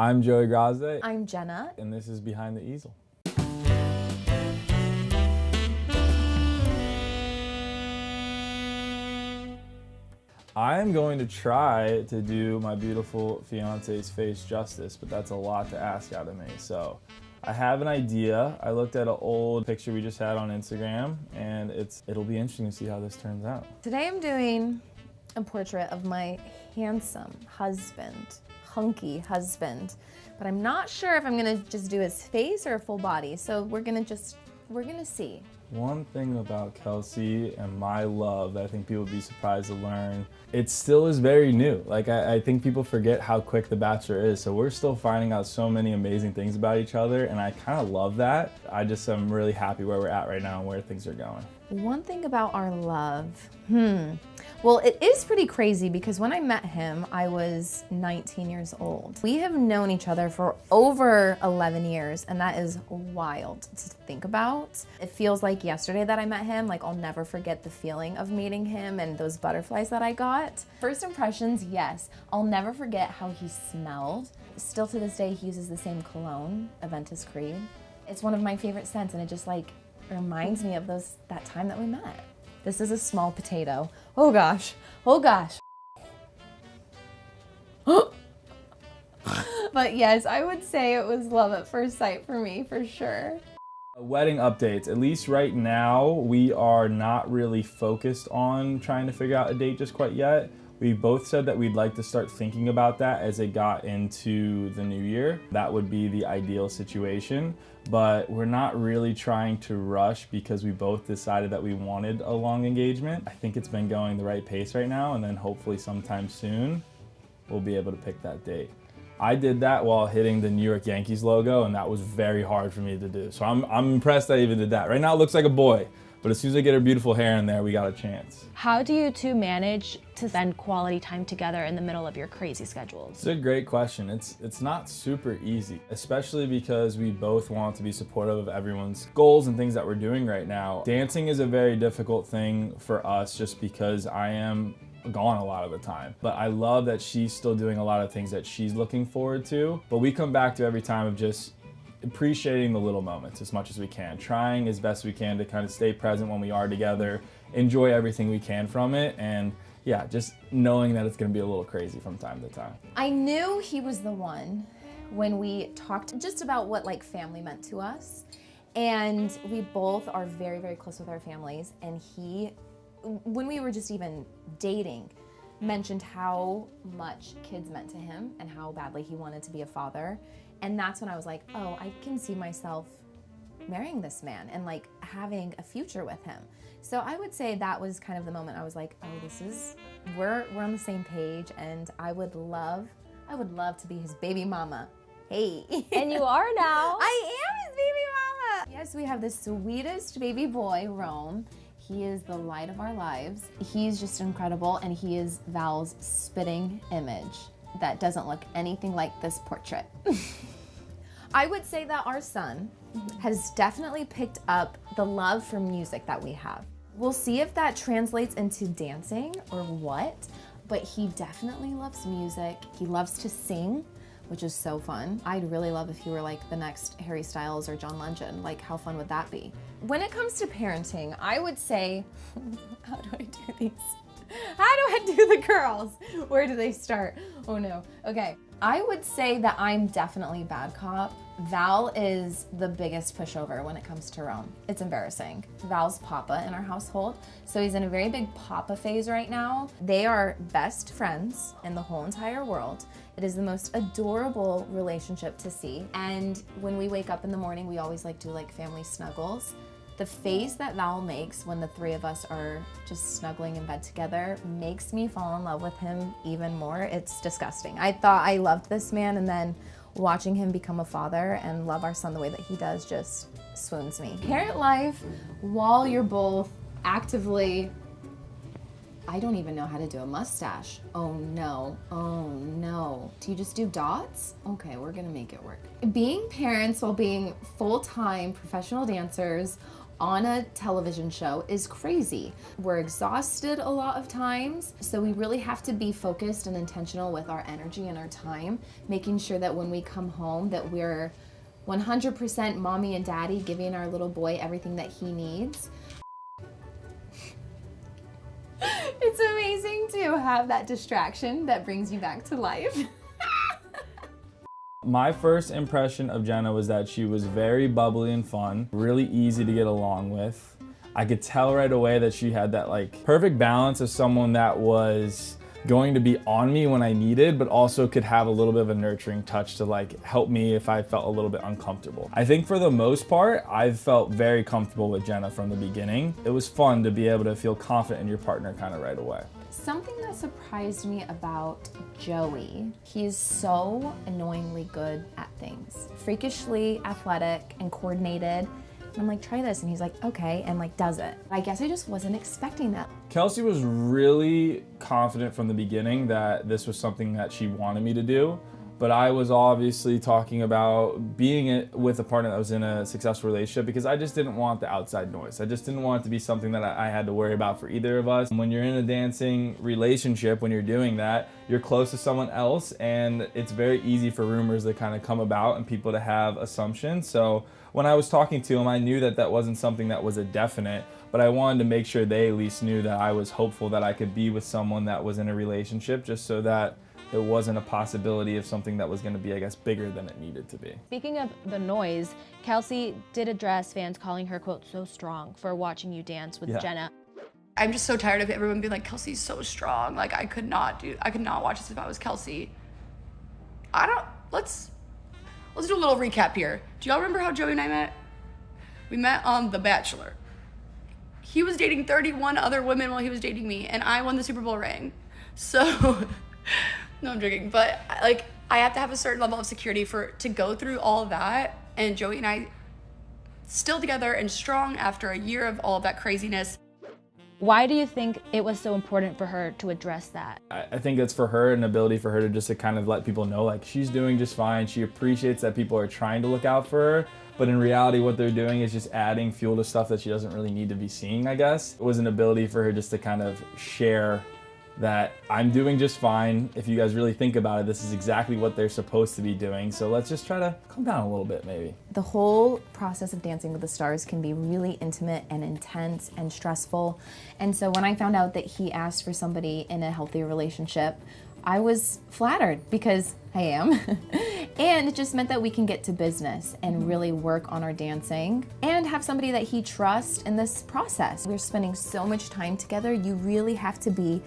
I'm Joey Graziadei. I'm Jenna. And this is Behind the Easel. I'm going to try to do my beautiful fiance's face justice, but that's a lot to ask out of me. So I have an idea. I looked at an old picture we just had on Instagram, and it'll be interesting to see how this turns out. Today I'm doing a portrait of my handsome husband, hunky husband, but I'm not sure if I'm gonna just do his face or a full body, so we're gonna see. One thing about Kelsey and my love that I think people would be surprised to learn, it still is very new. Like I think people forget how quick The Bachelor is, so we're still finding out so many amazing things about each other, and I kind of love that. I just am really happy where we're at right now and where things are going. One thing about our love, well, it is pretty crazy because when I met him, I was 19 years old. We have known each other for over 11 years, and that is wild to think about. It feels like yesterday that I met him. Like, I'll never forget the feeling of meeting him and those butterflies that I got. First impressions, yes. I'll never forget how he smelled. Still to this day, he uses the same cologne, Aventus Creed. It's one of my favorite scents, and it just like reminds me of that time that we met. This is a small potato. Oh gosh, oh gosh. But yes, I would say it was love at first sight for me, for sure. Wedding updates. At least right now, we are not really focused on trying to figure out a date just quite yet. We both said that we'd like to start thinking about that as it got into the new year. That would be the ideal situation, but we're not really trying to rush because we both decided that we wanted a long engagement. I think it's been going the right pace right now, and then hopefully sometime soon, we'll be able to pick that date. I did that while hitting the New York Yankees logo, and that was very hard for me to do. So I'm impressed that I even did that. Right now it looks like a boy, but as soon as I get her beautiful hair in there, we got a chance. How do you two manage to spend quality time together in the middle of your crazy schedules? It's a great question. It's not super easy, especially because we both want to be supportive of everyone's goals and things that we're doing right now. Dancing is a very difficult thing for us just because I am gone a lot of the time. But I love that she's still doing a lot of things that she's looking forward to. But we come back to every time of just appreciating the little moments as much as we can, trying as best we can to kind of stay present when we are together, enjoy everything we can from it, and yeah, just knowing that it's gonna be a little crazy from time to time. I knew he was the one when we talked just about what like family meant to us, and we both are very, very close with our families, and he, when we were just even dating, mentioned how much kids meant to him and how badly he wanted to be a father. And that's when I was like, oh, I can see myself marrying this man and like having a future with him. So I would say that was kind of the moment I was like, oh, we're on the same page, and I would love to be his baby mama. Hey. And you are now. I am his baby mama. Yes, we have the sweetest baby boy, Rome. He is the light of our lives. He's just incredible, and he is Val's spitting image that doesn't look anything like this portrait. I would say that our son has definitely picked up the love for music that we have. We'll see if that translates into dancing or what, but he definitely loves music. He loves to sing, which is so fun. I'd really love if he were like the next Harry Styles or John Legend. Like, how fun would that be? When it comes to parenting, I would say, how do I do these? How do I do the girls? Where do they start? Oh no. Okay. I would say that I'm definitely bad cop. Val is the biggest pushover when it comes to Rome. It's embarrassing. Val's papa in our household, so he's in a very big papa phase right now. They are best friends in the whole entire world. It is the most adorable relationship to see. And when we wake up in the morning, we always like do like family snuggles. The face that Val makes when the three of us are just snuggling in bed together makes me fall in love with him even more. It's disgusting. I thought I loved this man, and then watching him become a father and love our son the way that he does just swoons me. Parent life while you're both actively, I don't even know how to do a mustache. Oh no, oh no. Do you just do dots? Okay, we're gonna make it work. Being parents while being full-time professional dancers on a television show is crazy. We're exhausted a lot of times, so we really have to be focused and intentional with our energy and our time, making sure that when we come home that we're 100% mommy and daddy, giving our little boy everything that he needs. It's amazing to have that distraction that brings you back to life. My first impression of Jenna was that she was very bubbly and fun, really easy to get along with. I could tell right away that she had that like perfect balance of someone that was going to be on me when I needed, but also could have a little bit of a nurturing touch to like help me if I felt a little bit uncomfortable. I think for the most part, I've felt very comfortable with Jenna from the beginning. It was fun to be able to feel confident in your partner kind of right away. Something that surprised me about Joey, he's so annoyingly good at things. Freakishly athletic and coordinated. And I'm like, try this, and he's like, okay, and like does it. I guess I just wasn't expecting that. Kelsey was really confident from the beginning that this was something that she wanted me to do, but I was obviously talking about being with a partner that was in a successful relationship because I just didn't want the outside noise. I just didn't want it to be something that I had to worry about for either of us. When you're in a dancing relationship, when you're doing that, you're close to someone else, and it's very easy for rumors to kind of come about and people to have assumptions. So when I was talking to him, I knew that that wasn't something that was a definite, but I wanted to make sure they at least knew that I was hopeful that I could be with someone that was in a relationship, just so that it wasn't a possibility of something that was going to be, I guess, bigger than it needed to be. Speaking of the noise, Kelsey did address fans calling her, quote, so strong for watching you dance with Jenna. I'm just so tired of everyone being like, Kelsey's so strong. Like, I could not watch this if I was Kelsey. Let's do a little recap here. Do y'all remember how Joey and I met? We met on The Bachelor. He was dating 31 other women while he was dating me, and I won the Super Bowl ring. So, no, I'm joking, but like, I have to have a certain level of security to go through all of that, and Joey and I still together and strong after a year of all of that craziness. Why do you think it was so important for her to address that? I think it's for her an ability for her to just to kind of let people know like she's doing just fine. She appreciates that people are trying to look out for her, but in reality what they're doing is just adding fuel to stuff that she doesn't really need to be seeing, I guess. It was an ability for her just to kind of share that I'm doing just fine. If you guys really think about it, this is exactly what they're supposed to be doing. So let's just try to calm down a little bit, maybe. The whole process of Dancing with the Stars can be really intimate and intense and stressful. And so when I found out that he asked for somebody in a healthy relationship, I was flattered because I am. And it just meant that we can get to business and really work on our dancing and have somebody that he trusts in this process. We're spending so much time together, you really have to be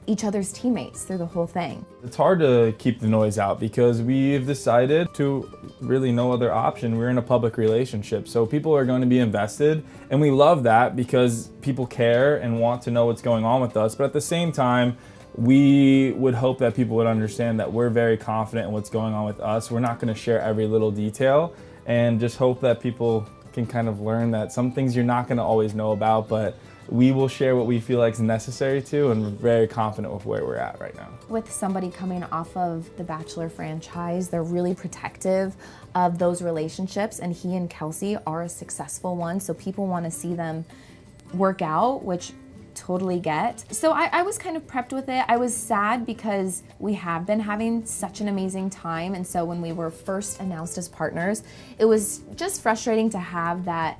each other's teammates through the whole thing. It's hard to keep the noise out because we've decided to really no other option. We're in a public relationship, so people are going to be invested, and we love that because people care and want to know what's going on with us. But at the same time, we would hope that people would understand that we're very confident in what's going on with us. We're not going to share every little detail, and just hope that people can kind of learn that some things you're not going to always know about, but we will share what we feel like is necessary to, and we're very confident with where we're at right now. With somebody coming off of the Bachelor franchise, they're really protective of those relationships, and he and Kelsey are a successful one, so people want to see them work out, which totally get. So I was kind of prepped with it. I was sad because we have been having such an amazing time, and so when we were first announced as partners, it was just frustrating to have that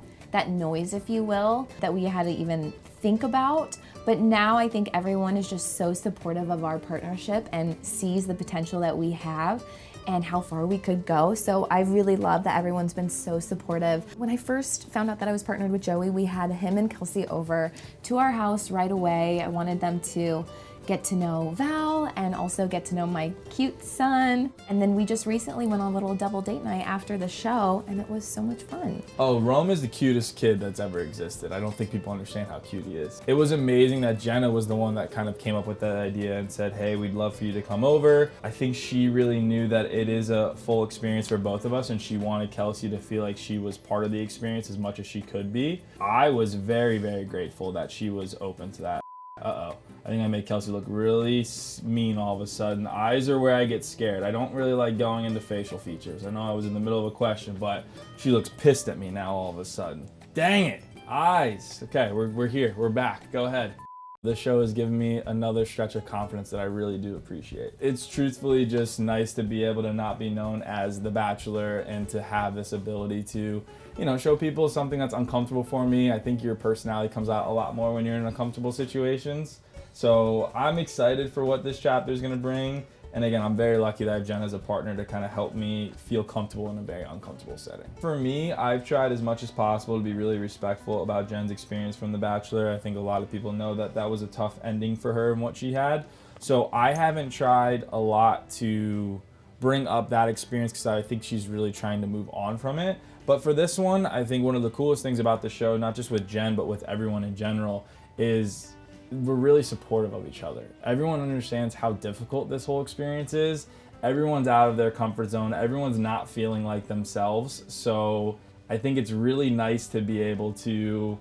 noise, if you will, that we had to even think about. But now I think everyone is just so supportive of our partnership and sees the potential that we have and how far we could go. So I really love that everyone's been so supportive. When I first found out that I was partnered with Joey, we had him and Kelsey over to our house right away. I wanted them to get to know Val and also get to know my cute son. And then we just recently went on a little double date night after the show, and it was so much fun. Oh, Rome is the cutest kid that's ever existed. I don't think people understand how cute he is. It was amazing that Jenna was the one that kind of came up with that idea and said, hey, we'd love for you to come over. I think she really knew that it is a full experience for both of us, and she wanted Kelsey to feel like she was part of the experience as much as she could be. I was very, very grateful that she was open to that. Uh-oh. I think I made Kelsey look really mean all of a sudden. Eyes are where I get scared. I don't really like going into facial features. I know I was in the middle of a question, but she looks pissed at me now all of a sudden. Dang it. Eyes. Okay, we're here. We're back. Go ahead. This show has given me another stretch of confidence that I really do appreciate. It's truthfully just nice to be able to not be known as the Bachelor and to have this ability to, you know, show people something that's uncomfortable for me. I think your personality comes out a lot more when you're in uncomfortable situations. So I'm excited for what this chapter is going to bring. And again, I'm very lucky that I have Jenn as a partner to kind of help me feel comfortable in a very uncomfortable setting. For me, I've tried as much as possible to be really respectful about Jenn's experience from The Bachelor. I think a lot of people know that that was a tough ending for her and what she had. So I haven't tried a lot to bring up that experience because I think she's really trying to move on from it. But for this one, I think one of the coolest things about the show, not just with Jenn, but with everyone in general, is we're really supportive of each other. Everyone understands how difficult this whole experience is. Everyone's out of their comfort zone. Everyone's not feeling like themselves. So I think it's really nice to be able to,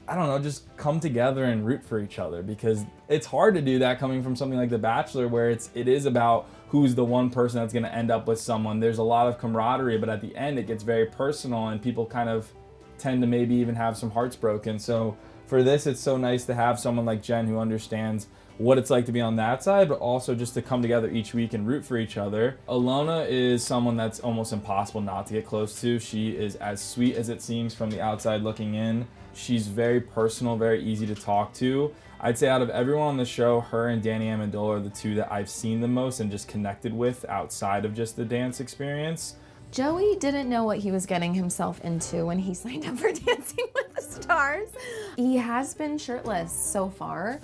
I don't know, just come together and root for each other, because it's hard to do that coming from something like The Bachelor, where it is about who's the one person that's going to end up with someone. There's a lot of camaraderie, but at the end it gets very personal and people kind of tend to maybe even have some hearts broken. So for this, it's so nice to have someone like Jenn who understands what it's like to be on that side, but also just to come together each week and root for each other. Alona is someone that's almost impossible not to get close to. She is as sweet as it seems from the outside looking in. She's very personal, very easy to talk to. I'd say out of everyone on the show, her and Danny Amendola are the two that I've seen the most and just connected with outside of just the dance experience. Joey didn't know what he was getting himself into when he signed up for Dancing with the Stars. He has been shirtless so far,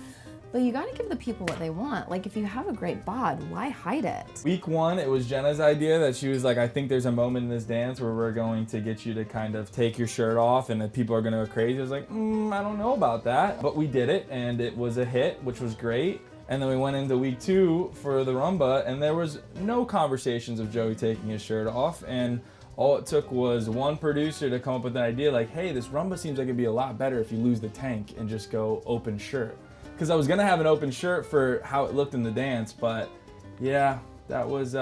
but you gotta give the people what they want. Like, if you have a great bod, why hide it? Week one, it was Jenna's idea that she was like, I think there's a moment in this dance where we're going to get you to kind of take your shirt off and that people are gonna go crazy. I was like, I don't know about that. But we did it, and it was a hit, which was great. And then we went into week two for the Rumba, and there was no conversations of Joey taking his shirt off. And all it took was one producer to come up with an idea like, hey, this Rumba seems like it'd be a lot better if you lose the tank and just go open shirt. Because I was gonna have an open shirt for how it looked in the dance, but yeah, that was,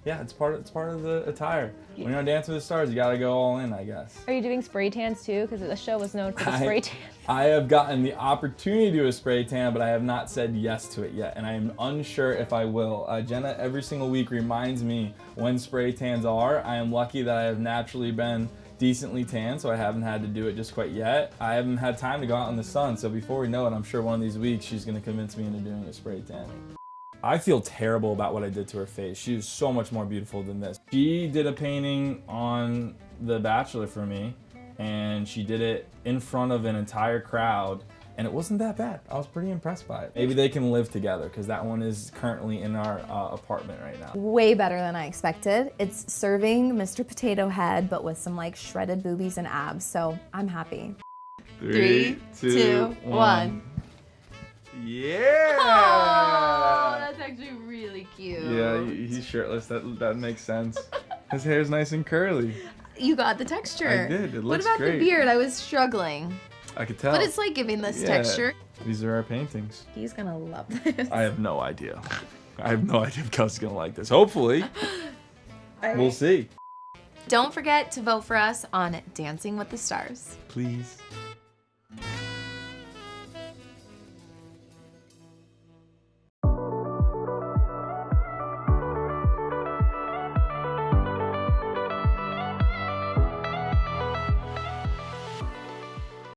yeah, it's part of the attire. When you're on Dancing with the Stars, you gotta go all in, I guess. Are you doing spray tans too? Because the show was known for the spray tan. I have gotten the opportunity to do a spray tan, but I have not said yes to it yet, and I am unsure if I will. Jenna every single week reminds me when spray tans are. I am lucky that I have naturally been decently tan, so I haven't had to do it just quite yet. I haven't had time to go out in the sun, so before we know it, I'm sure one of these weeks she's gonna convince me into doing a spray tan. I feel terrible about what I did to her face. She is so much more beautiful than this. She did a painting on The Bachelor for me, and she did it in front of an entire crowd, and it wasn't that bad. I was pretty impressed by it. Maybe they can live together, because that one is currently in our apartment right now. Way better than I expected. It's serving Mr. Potato Head, but with some like shredded boobies and abs, so I'm happy. 3, 2, 1. Yeah! Oh, that's actually really cute. Yeah, he's shirtless. That makes sense. His hair's nice and curly. You got the texture. I did. It looks What about great. the beard? I was struggling. I could tell. But it's like giving this texture. These are our paintings. He's gonna love this. I have no idea. I have no idea if Kelsey's gonna like this. Hopefully. We'll see. Don't forget to vote for us on Dancing with the Stars. Please.